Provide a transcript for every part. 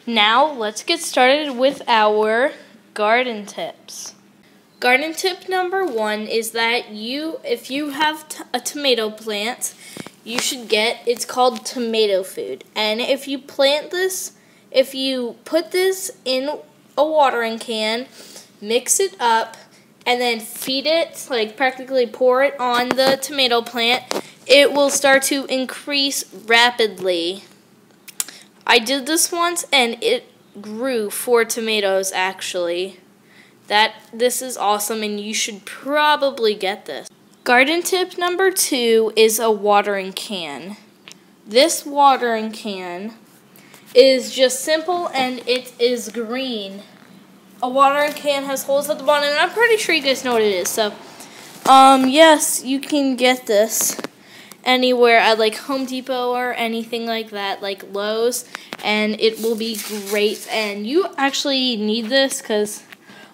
Now let's get started with our garden tips. Garden tip number 1 is that if you have a tomato plant, you should it's called tomato food. And if you put this in a watering can, mix it up, and then feed it, like practically pour it on the tomato plant, it will start to increase rapidly. I did this once and it grew 4 tomatoes actually. This is awesome and you should probably get this. Garden tip number 2 is a watering can. This watering can is just simple and it is green. A watering can has holes at the bottom and I'm pretty sure you guys know what it is. So, yes, you can get this anywhere at like Home Depot or anything like that, like Lowe's, and it will be great. And you actually need this because,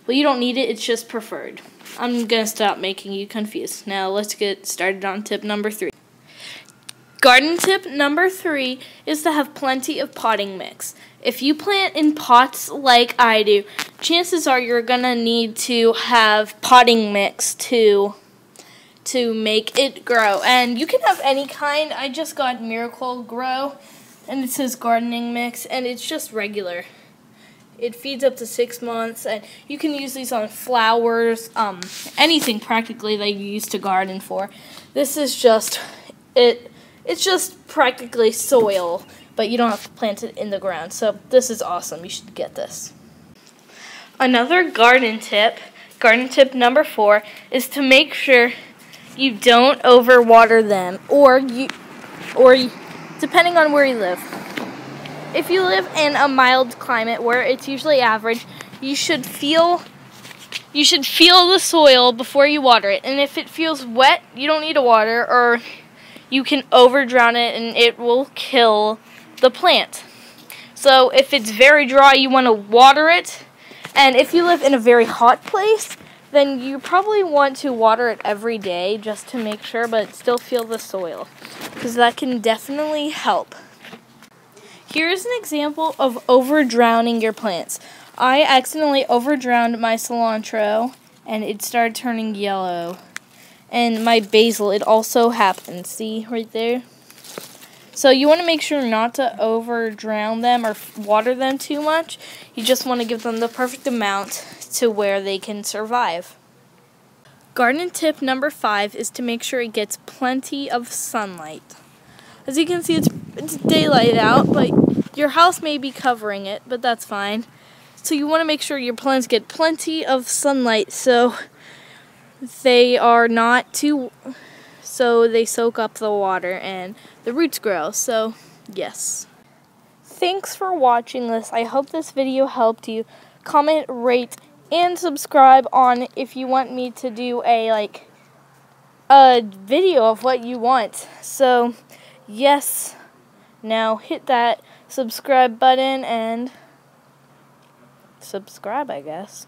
well, you don't need it, it's just preferred. I'm going to stop making you confused. Now let's get started on tip number 3. Garden tip number 3 is to have plenty of potting mix. If you plant in pots like I do, chances are you're going to need to have potting mix to make it grow. And you can have any kind. I just got Miracle-Gro, and it says gardening mix, and it's just regular. It feeds up to 6 months, and you can use these on flowers, anything practically that you use to garden for. This is just, it's just practically soil, but you don't have to plant it in the ground. So this is awesome. You should get this. Another garden tip number 4, is to make sure you don't overwater them, or depending on where you live. If you live in a mild climate where it's usually average, you should feel the soil before you water it. And if it feels wet, you don't need to water, or you can overdrown it and it will kill the plant. So if it's very dry, you want to water it. And if you live in a very hot place, then you probably want to water it every day just to make sure, but still feel the soil, because that can definitely help. Here's an example of overdrowning your plants. I accidentally overdrowned my cilantro and it started turning yellow. And my basil, it also happened. See right there? So you want to make sure not to overdrown them or water them too much. You just want to give them the perfect amount to where they can survive. Garden tip number 5 is to make sure it gets plenty of sunlight. As you can see, it's daylight out, but your house may be covering it, but that's fine. So you want to make sure your plants get plenty of sunlight so they soak up the water and the roots grow. So, yes. Thanks for watching this. I hope this video helped you. Comment, rate, and subscribe on if you want me to do a video of what you want. So, yes. Now hit that subscribe button and subscribe, I guess.